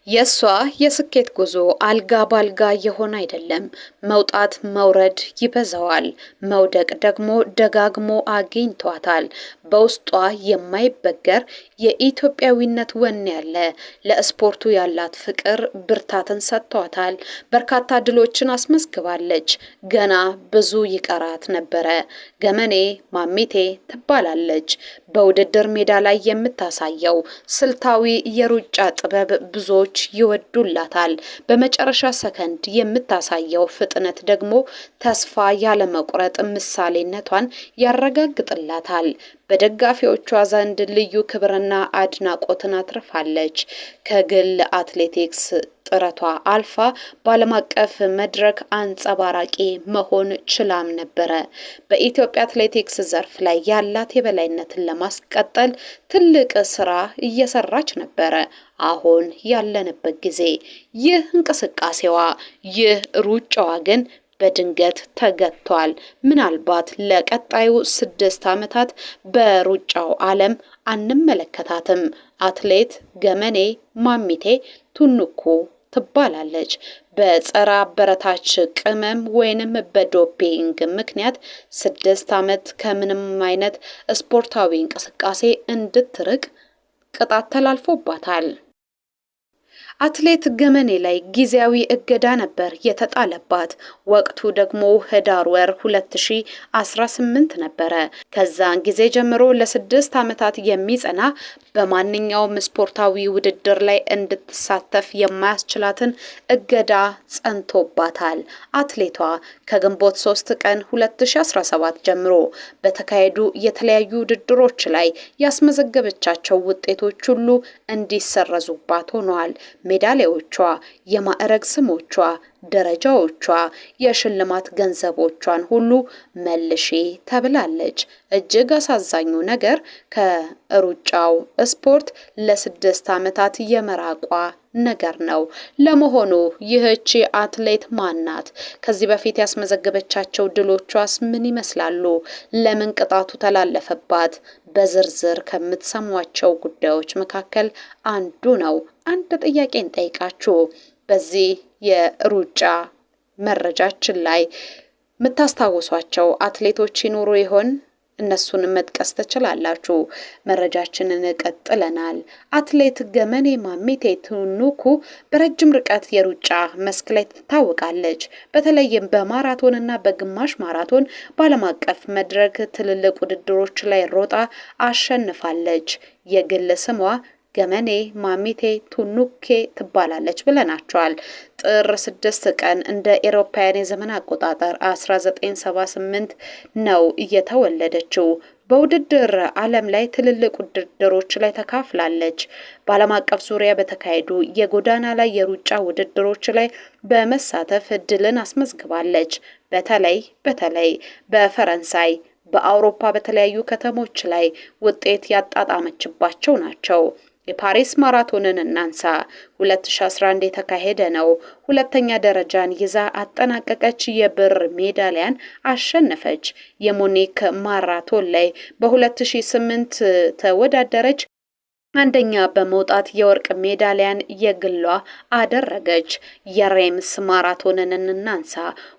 የሷ የስኬት ጉዞ አልጋ ባልጋ የሆነ አይደለም። መውጣት መውረድ ይበዛዋል። መውደቅ ደግሞ ደጋግሞ አግኝቷታል። በውስጧ የማይበገር የኢትዮጵያዊነት ወኔ ያለ ለስፖርቱ ያላት ፍቅር ብርታትን ሰጥቷታል። በርካታ ድሎችን አስመዝግባለች። ገና ብዙ ይቀራት ነበረ። ገመኔ ማሚቴ ትባላለች። በውድድር ሜዳ ላይ የምታሳየው ስልታዊ የሩጫ ጥበብ ብዙዎች ይወዱላታል። በመጨረሻ ሰከንድ የምታሳየው ፍጥነት ደግሞ ተስፋ ያለመቁረጥ ምሳሌነቷን ያረጋግጥላታል። በደጋፊዎቿ ዘንድ ልዩ ክብርና አድናቆትን አትርፋለች። ከግል አትሌቲክስ ጥረቷ አልፋ በዓለም አቀፍ መድረክ አንጸባራቂ መሆን ችላም ነበረ። በኢትዮጵያ አትሌቲክስ ዘርፍ ላይ ያላት የበላይነትን ለማስቀጠል ትልቅ ስራ እየሰራች ነበረ። አሁን ያለንበት ጊዜ ይህ እንቅስቃሴዋ ይህ ሩጫዋ ግን በድንገት ተገቷል። ምናልባት ለቀጣዩ 6 ዓመታት በሩጫው ዓለም አንመለከታትም። አትሌት ገመኔ ማሚቴ ቱኑኩ ትባላለች። በጸረ አበረታች ቅመም ወይንም በዶፒንግ ምክንያት 6 ዓመት ከምንም አይነት ስፖርታዊ እንቅስቃሴ እንድትርቅ ቅጣት ተላልፎባታል። አትሌት ገመኔ ላይ ጊዜያዊ እገዳ ነበር የተጣለባት። ወቅቱ ደግሞ ህዳር ወር 2018 ነበረ። ከዛን ጊዜ ጀምሮ ለ6 ዓመታት የሚጸና በማንኛውም ስፖርታዊ ውድድር ላይ እንድትሳተፍ የማያስችላትን እገዳ ጸንቶባታል። አትሌቷ ከግንቦት 3 ቀን 2017 ጀምሮ በተካሄዱ የተለያዩ ውድድሮች ላይ ያስመዘገበቻቸው ውጤቶች ሁሉ እንዲሰረዙባት ሆነዋል። ሜዳሊያዎቿ፣ የማዕረግ ስሞቿ፣ ደረጃዎቿ፣ የሽልማት ገንዘቦቿን ሁሉ መልሼ ተብላለች። እጅግ አሳዛኙ ነገር ከሩጫው ስፖርት ለ6 ዓመታት የመራቋ ነገር ነው። ለመሆኑ ይህቺ አትሌት ማናት? ከዚህ በፊት ያስመዘገበቻቸው ድሎቿስ ምን ይመስላሉ? ለምን ቅጣቱ ተላለፈባት? በዝርዝር ከምትሰሟቸው ጉዳዮች መካከል አንዱ ነው። አንድ ጥያቄ እንጠይቃችሁ። በዚህ የሩጫ መረጃችን ላይ የምታስታውሷቸው አትሌቶች ይኖሩ ይሆን? እነሱን መጥቀስ ትችላላችሁ። መረጃችንን ቀጥለናል። አትሌት ገመኔ ማሚቴ ቱኑኩ በረጅም ርቀት የሩጫ መስክ ላይ ትታወቃለች። በተለይም በማራቶንና በግማሽ ማራቶን በዓለም አቀፍ መድረክ ትልልቅ ውድድሮች ላይ ሮጣ አሸንፋለች። የግል ስሟ ገመኔ ማሚቴ ቱኑኬ ትባላለች ብለናቸዋል። ጥር 6 ቀን እንደ ኤሮፓያን የዘመን አቆጣጠር 1978 ነው እየተወለደችው። በውድድር ዓለም ላይ ትልልቅ ውድድሮች ላይ ተካፍላለች። በዓለም አቀፍ ዙሪያ በተካሄዱ የጎዳና ላይ የሩጫ ውድድሮች ላይ በመሳተፍ ድልን አስመዝግባለች። በተለይ በፈረንሳይ በአውሮፓ በተለያዩ ከተሞች ላይ ውጤት ያጣጣመችባቸው ናቸው። የፓሪስ ማራቶንን እናንሳ። 2011 የተካሄደ ነው። ሁለተኛ ደረጃን ይዛ አጠናቀቀች። የብር ሜዳሊያን አሸነፈች። የሙኒክ ማራቶን ላይ በ2008 ተወዳደረች። አንደኛ በመውጣት የወርቅ ሜዳሊያን የግሏ አደረገች። የሬምስ ማራቶንን እናንሳ።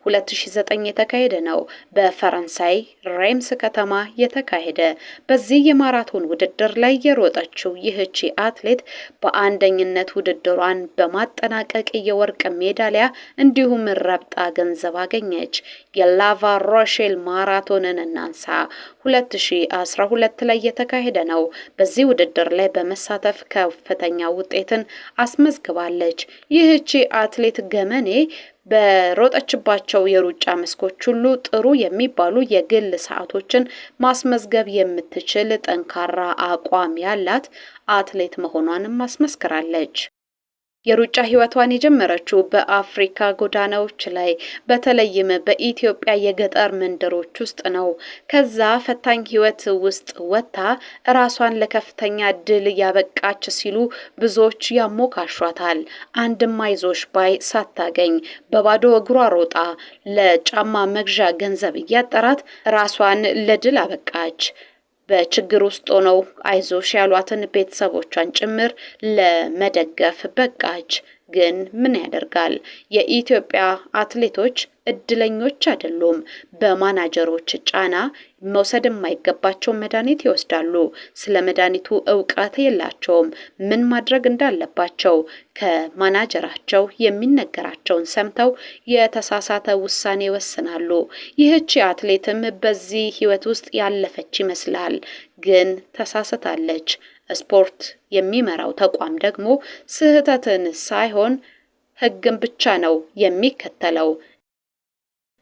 2009 የተካሄደ ነው። በፈረንሳይ ሬምስ ከተማ የተካሄደ። በዚህ የማራቶን ውድድር ላይ የሮጠችው ይህቺ አትሌት በአንደኝነት ውድድሯን በማጠናቀቅ የወርቅ ሜዳሊያ እንዲሁም ረብጣ ገንዘብ አገኘች። የላቫ ሮሼል ማራቶንን እናንሳ። 2012 ላይ የተካሄደ ነው። በዚህ ውድድር ላይ በመሳተፍ ከፍተኛ ውጤትን አስመዝግባለች። ይህቺ አትሌት ገመኔ በሮጠችባቸው የሩጫ መስኮች ሁሉ ጥሩ የሚባሉ የግል ሰዓቶችን ማስመዝገብ የምትችል ጠንካራ አቋም ያላት አትሌት መሆኗንም አስመስክራለች። የሩጫ ህይወቷን የጀመረችው በአፍሪካ ጎዳናዎች ላይ በተለይም በኢትዮጵያ የገጠር መንደሮች ውስጥ ነው። ከዛ ፈታኝ ህይወት ውስጥ ወጥታ ራሷን ለከፍተኛ ድል ያበቃች ሲሉ ብዙዎች ያሞካሿታል። አንድም አይዞሽ ባይ ሳታገኝ በባዶ እግሯ ሮጣ ለጫማ መግዣ ገንዘብ እያጠራት ራሷን ለድል አበቃች። በችግር ውስጥ ሆነው አይዞሽ ያሏትን ቤተሰቦቿን ጭምር ለመደገፍ በቃች። ግን ምን ያደርጋል የኢትዮጵያ አትሌቶች እድለኞች አይደሉም። በማናጀሮች ጫና መውሰድ የማይገባቸው መድኃኒት ይወስዳሉ። ስለ መድኃኒቱ እውቀት የላቸውም። ምን ማድረግ እንዳለባቸው ከማናጀራቸው የሚነገራቸውን ሰምተው የተሳሳተ ውሳኔ ይወስናሉ። ይህቺ አትሌትም በዚህ ህይወት ውስጥ ያለፈች ይመስላል፣ ግን ተሳስታለች። ስፖርት የሚመራው ተቋም ደግሞ ስህተትን ሳይሆን ህግን ብቻ ነው የሚከተለው።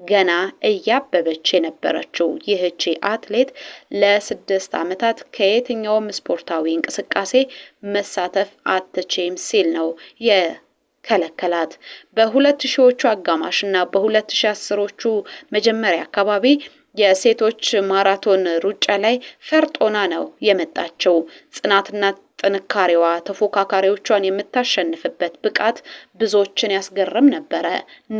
ገና እያበበች የነበረችው ይህቺ አትሌት ለ6 ዓመታት ከየትኛውም ስፖርታዊ እንቅስቃሴ መሳተፍ አትችም ሲል ነው የከለከላት። በ2000ዎቹ አጋማሽና በ2010ዎቹ መጀመሪያ አካባቢ የሴቶች ማራቶን ሩጫ ላይ ፈርጦና ነው የመጣችው። ጽናትና ጥንካሬዋ ተፎካካሪዎቿን የምታሸንፍበት ብቃት ብዙዎችን ያስገርም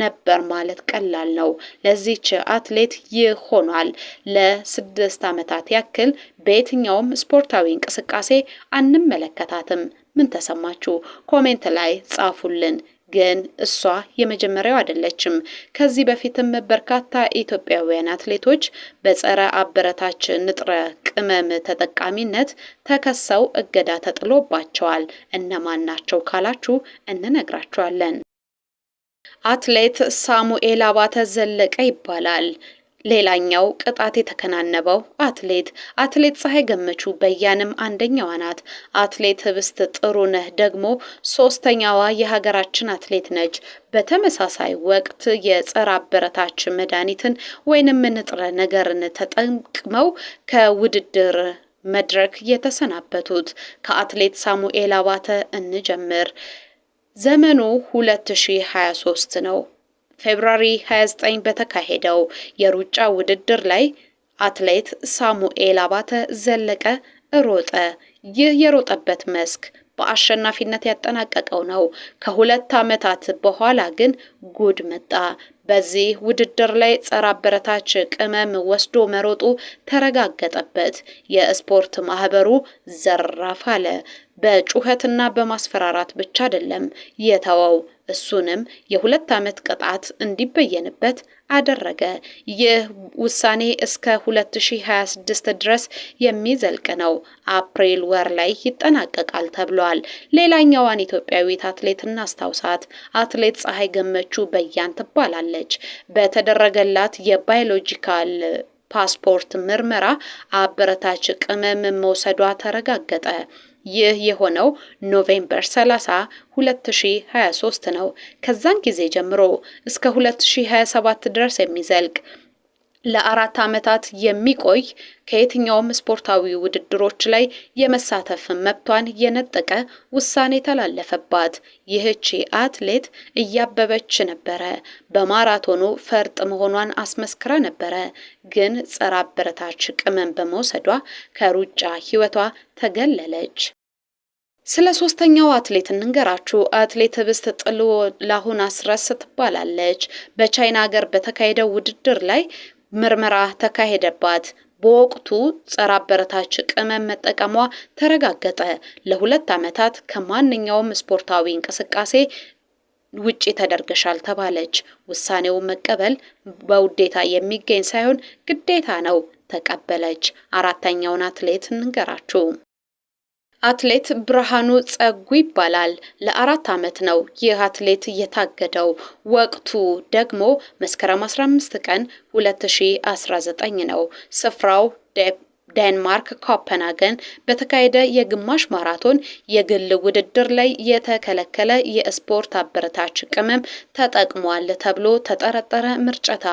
ነበር ማለት ቀላል ነው። ለዚች አትሌት ይህ ሆኗል። ለ6 ዓመታት ያክል በየትኛውም ስፖርታዊ እንቅስቃሴ አንመለከታትም። ምን ተሰማችሁ? ኮሜንት ላይ ጻፉልን። ግን እሷ የመጀመሪያው አይደለችም። ከዚህ በፊትም በርካታ ኢትዮጵያውያን አትሌቶች በጸረ አበረታች ንጥረ ቅመም ተጠቃሚነት ተከሰው እገዳ ተጥሎባቸዋል። እነማን ናቸው ካላችሁ እንነግራችኋለን። አትሌት ሳሙኤል አባተ ዘለቀ ይባላል። ሌላኛው ቅጣት የተከናነበው አትሌት ፀሐይ ገመቹ በያንም አንደኛዋ ናት። አትሌት ህብስት ጥሩነህ ደግሞ ሶስተኛዋ የሀገራችን አትሌት ነች። በተመሳሳይ ወቅት የጸረ አበረታች መድኃኒትን ወይንም ንጥረ ነገርን ተጠቅመው ከውድድር መድረክ የተሰናበቱት። ከአትሌት ሳሙኤል አባተ እንጀምር። ዘመኑ 2023 ነው። ፌብሩዋሪ 29 በተካሄደው የሩጫ ውድድር ላይ አትሌት ሳሙኤል አባተ ዘለቀ ሮጠ። ይህ የሮጠበት መስክ በአሸናፊነት ያጠናቀቀው ነው። ከ2 ዓመታት በኋላ ግን ጉድ መጣ። በዚህ ውድድር ላይ ጸረ አበረታች ቅመም ወስዶ መሮጡ ተረጋገጠበት። የስፖርት ማህበሩ ዘራፍ አለ። በጩኸትና በማስፈራራት ብቻ አይደለም የተወው፣ እሱንም የ2 ዓመት ቅጣት እንዲበየንበት አደረገ። ይህ ውሳኔ እስከ 2026 ድረስ የሚዘልቅ ነው። አፕሪል ወር ላይ ይጠናቀቃል ተብሏል። ሌላኛዋን ኢትዮጵያዊት አትሌት እናስታውሳት። አትሌት ፀሐይ ገመቹ በያን ትባላለች። በተደረገላት የባዮሎጂካል ፓስፖርት ምርመራ አበረታች ቅመም መውሰዷ ተረጋገጠ። ይህ የሆነው ኖቬምበር 30 2023 ነው። ከዛን ጊዜ ጀምሮ እስከ 2027 ድረስ የሚዘልቅ ለ4 ዓመታት የሚቆይ ከየትኛውም ስፖርታዊ ውድድሮች ላይ የመሳተፍ መብቷን የነጠቀ ውሳኔ ተላለፈባት። ይህቺ አትሌት እያበበች ነበረ። በማራቶኑ ፈርጥ መሆኗን አስመስክራ ነበረ። ግን ጸረ አበረታች ቅመም በመውሰዷ ከሩጫ ህይወቷ ተገለለች። ስለ ሶስተኛው አትሌት እንንገራችሁ። አትሌት ህብስት ጥሩነህ አስረስ ትባላለች። በቻይና ሀገር በተካሄደው ውድድር ላይ ምርመራ ተካሄደባት። በወቅቱ ጸረ አበረታች ቅመም መጠቀሟ ተረጋገጠ። ለ2 ዓመታት ከማንኛውም ስፖርታዊ እንቅስቃሴ ውጪ ተደርገሻል ተባለች። ውሳኔው መቀበል በውዴታ የሚገኝ ሳይሆን ግዴታ ነው። ተቀበለች። አራተኛውን አትሌት እንንገራችሁ። አትሌት ብርሃኑ ጸጉ ይባላል። ለ4 ዓመት ነው ይህ አትሌት የታገደው። ወቅቱ ደግሞ መስከረም 15 ቀን 2019 ነው። ስፍራው ዴንማርክ ኮፐንሃገን በተካሄደ የግማሽ ማራቶን የግል ውድድር ላይ የተከለከለ የስፖርት አበረታች ቅመም ተጠቅሟል ተብሎ ተጠረጠረ። ምርጨታ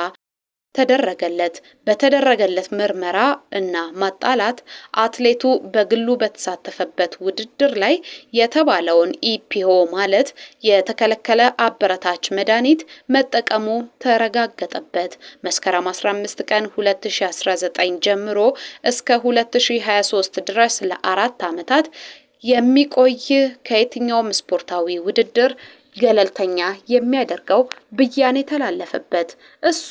ተደረገለት። በተደረገለት ምርመራ እና ማጣላት አትሌቱ በግሉ በተሳተፈበት ውድድር ላይ የተባለውን ኢፒኦ ማለት የተከለከለ አበረታች መድኃኒት መጠቀሙ ተረጋገጠበት። መስከረም 15 ቀን 2019 ጀምሮ እስከ 2023 ድረስ ለ4 ዓመታት የሚቆይ ከየትኛውም ስፖርታዊ ውድድር ገለልተኛ የሚያደርገው ብያኔ ተላለፈበት። እሱ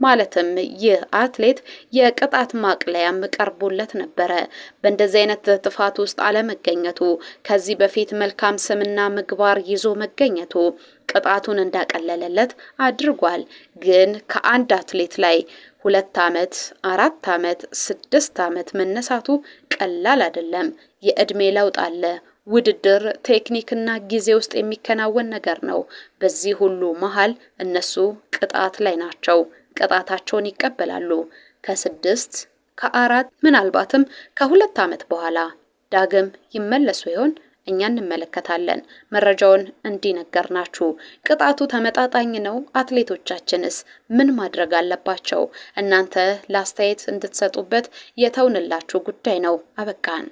ማለትም ይህ አትሌት የቅጣት ማቅለያም ቀርቦለት ነበረ። በእንደዚህ አይነት ጥፋት ውስጥ አለመገኘቱ፣ ከዚህ በፊት መልካም ስምና ምግባር ይዞ መገኘቱ ቅጣቱን እንዳቀለለለት አድርጓል። ግን ከአንድ አትሌት ላይ 2 ዓመት፣ 4 ዓመት፣ 6 ዓመት መነሳቱ ቀላል አይደለም። የእድሜ ለውጥ አለ። ውድድር ቴክኒክና ጊዜ ውስጥ የሚከናወን ነገር ነው። በዚህ ሁሉ መሃል እነሱ ቅጣት ላይ ናቸው። ቅጣታቸውን ይቀበላሉ። ከ6 ከ4 ምናልባትም ከ2 ዓመት በኋላ ዳግም ይመለሱ ይሆን? እኛ እንመለከታለን። መረጃውን እንዲነገርናችሁ። ቅጣቱ ተመጣጣኝ ነው? አትሌቶቻችንስ ምን ማድረግ አለባቸው? እናንተ ለአስተያየት እንድትሰጡበት የተውንላችሁ ጉዳይ ነው። አበቃን።